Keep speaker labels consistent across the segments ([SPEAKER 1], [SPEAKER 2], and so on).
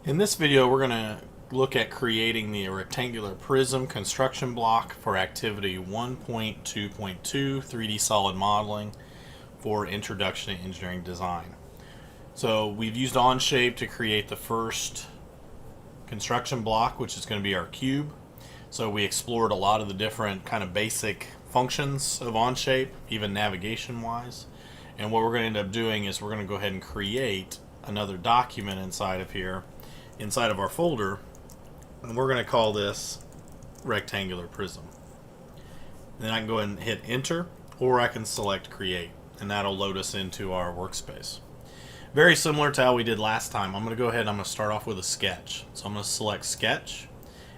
[SPEAKER 1] In this video, we're going to look at creating the rectangular prism construction block for activity 1.2.2 3D solid modeling for Introduction to Engineering Design. So we've used Onshape to create the first construction block, which is going to be our cube. So we explored a lot of the different kind of basic functions of Onshape, even navigation wise. And what we're going to end up doing is we're going to go ahead and create another document inside of here, inside of our folder, and we're going to call this rectangular prism. And then I can go ahead and hit enter, or I can select create, and that'll load us into our workspace. Very similar to how we did last time. I'm going to go ahead and I'm going to start off with a sketch. So I'm going to select sketch,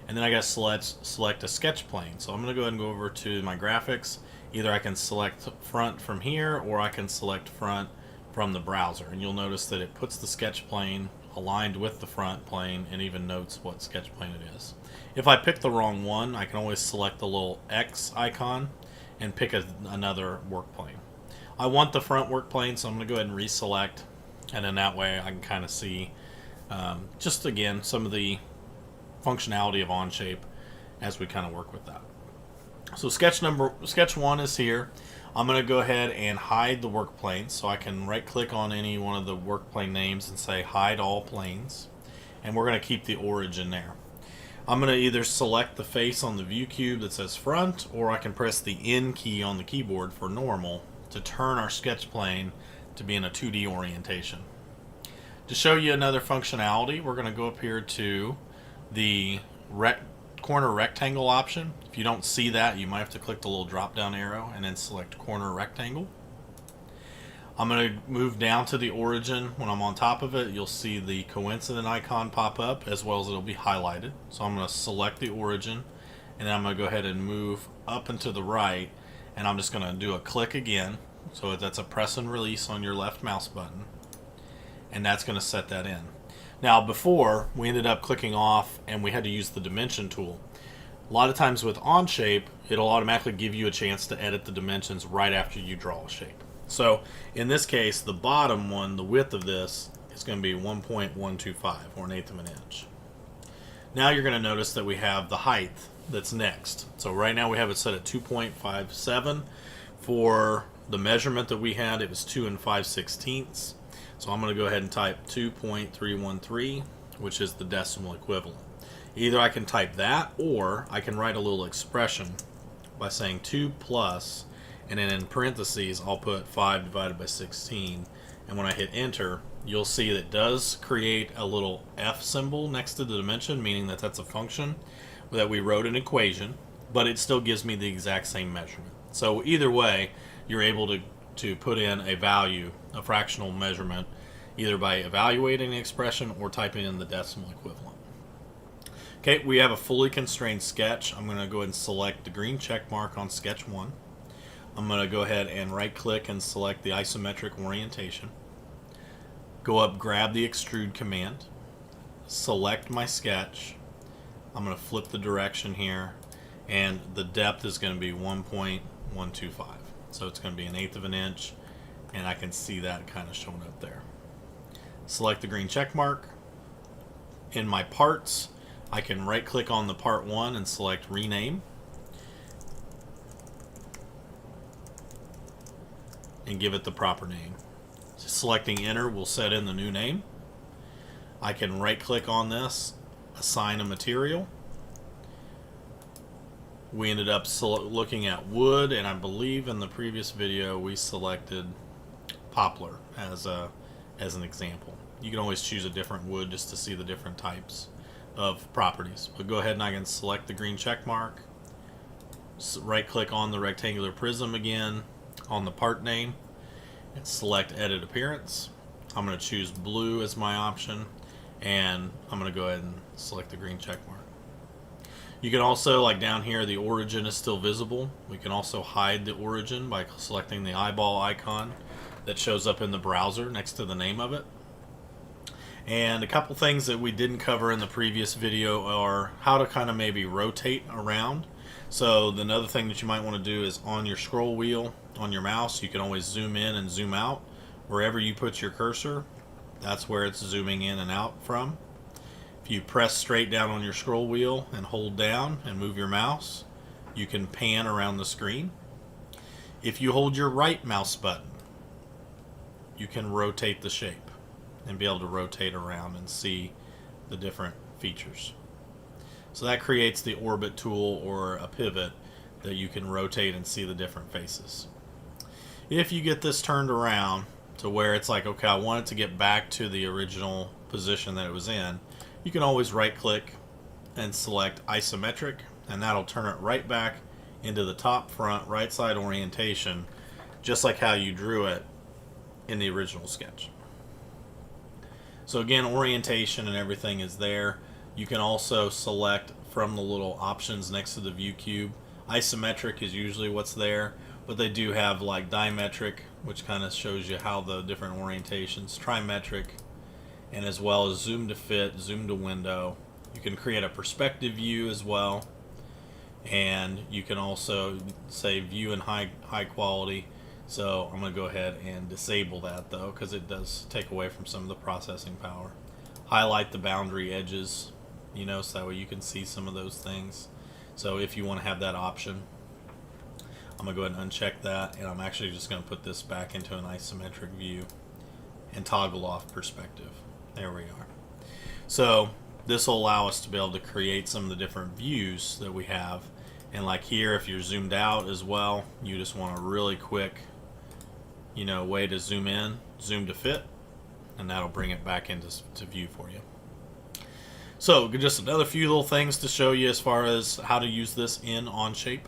[SPEAKER 1] and then I got to select a sketch plane. So I'm going to go ahead and go over to my graphics. Either I can select front from here, or I can select front from the browser, and you'll notice that it puts the sketch plane aligned with the front plane and even notes what sketch plane it is. If I pick the wrong one, I can always select the little X icon and pick another work plane. I want the front work plane, so I'm going to go ahead and reselect, and then that way I can kind of see just again some of the functionality of Onshape as we kind of work with that. So sketch one is here. I'm going to go ahead and hide the work plane, so I can right click on any one of the work plane names and say hide all planes, and we're going to keep the origin there. I'm going to either select the face on the view cube that says front, or I can press the N key on the keyboard for normal to turn our sketch plane to be in a 2D orientation. To show you another functionality, we're going to go up here to the corner rectangle option. If you don't see that, you might have to click the little drop down arrow and then select corner rectangle. I'm going to move down to the origin. When I'm on top of it, you'll see the coincident icon pop up, as well as it'll be highlighted. So I'm going to select the origin, and then I'm going to go ahead and move up and to the right, and I'm just going to do a click again. So that's a press and release on your left mouse button, and that's going to set that in. Now before, we ended up clicking off and we had to use the dimension tool. A lot of times with Onshape, it'll automatically give you a chance to edit the dimensions right after you draw a shape. So in this case, the bottom one, the width of this, is going to be 1.125, or 1/8 of an inch. Now you're going to notice that we have the height that's next. So right now we have it set at 2.57. For the measurement that we had, it was 2 5/16. So I'm going to go ahead and type 2.313, which is the decimal equivalent. Either I can type that, or I can write a little expression by saying 2 plus, and then in parentheses I'll put 5 divided by 16. And when I hit enter, you'll see that it does create a little F symbol next to the dimension, meaning that that's a function that we wrote an equation, but it still gives me the exact same measurement. So either way, you're able to put in a value, a fractional measurement, either by evaluating the expression or typing in the decimal equivalent. Okay, we have a fully constrained sketch. I'm going to go ahead and select the green check mark on sketch 1. I'm going to go ahead and right click and select the isometric orientation. Go up, grab the extrude command, select my sketch. I'm going to flip the direction here, and the depth is going to be 1.125. So it's going to be 1/8 of an inch, and I can see that kind of showing up there. Select the green check mark. In my parts, I can right click on the part 1 and select rename, and give it the proper name. Selecting enter will set in the new name. I can right click on this, assign a material. We ended up looking at wood, and I believe in the previous video we selected poplar as an example. You can always choose a different wood just to see the different types of properties. But go ahead and I can select the green check mark, right click on the rectangular prism again on the part name, and select edit appearance. I'm going to choose blue as my option, and I'm going to go ahead and select the green check mark. You can also, like down here, the origin is still visible. We can also hide the origin by selecting the eyeball icon that shows up in the browser next to the name of it. And a couple things that we didn't cover in the previous video are how to kind of maybe rotate around. So another thing that you might want to do is on your scroll wheel on your mouse, you can always zoom in and zoom out. Wherever you put your cursor, that's where it's zooming in and out from. If you press straight down on your scroll wheel and hold down and move your mouse, you can pan around the screen. If you hold your right mouse button, you can rotate the shape and be able to rotate around and see the different features. So that creates the orbit tool, or a pivot that you can rotate and see the different faces. If you get this turned around to where it's like, okay, I want it to get back to the original position that it was in, you can always right click and select isometric, and that'll turn it right back into the top, front, right side orientation, just like how you drew it in the original sketch. So again, orientation and everything is there. You can also select from the little options next to the view cube. Isometric is usually what's there, but they do have like dimetric, which kind of shows you how the different orientations, trimetric, and as well as zoom to fit, zoom to window. You can create a perspective view as well, and you can also say view in high quality. So I'm going to go ahead and disable that though, because it does take away from some of the processing power. Highlight the boundary edges, so that way you can see some of those things. So if you want to have that option, I'm going to go ahead and uncheck that, and I'm actually just going to put this back into an isometric view and toggle off perspective. There we are. So this will allow us to be able to create some of the different views that we have. And like here, if you're zoomed out as well, you just want a really quick way to zoom in, zoom to fit, and that'll bring it back into view for you. So just another few little things to show you as far as how to use this in Onshape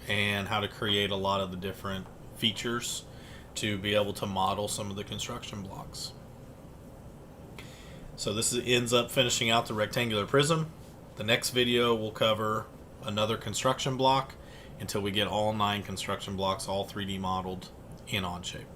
[SPEAKER 1] and how to create a lot of the different features to be able to model some of the construction blocks. So this ends up finishing out the rectangular prism. The next video will cover another construction block until we get all 9 construction blocks all 3D modeled in Onshape.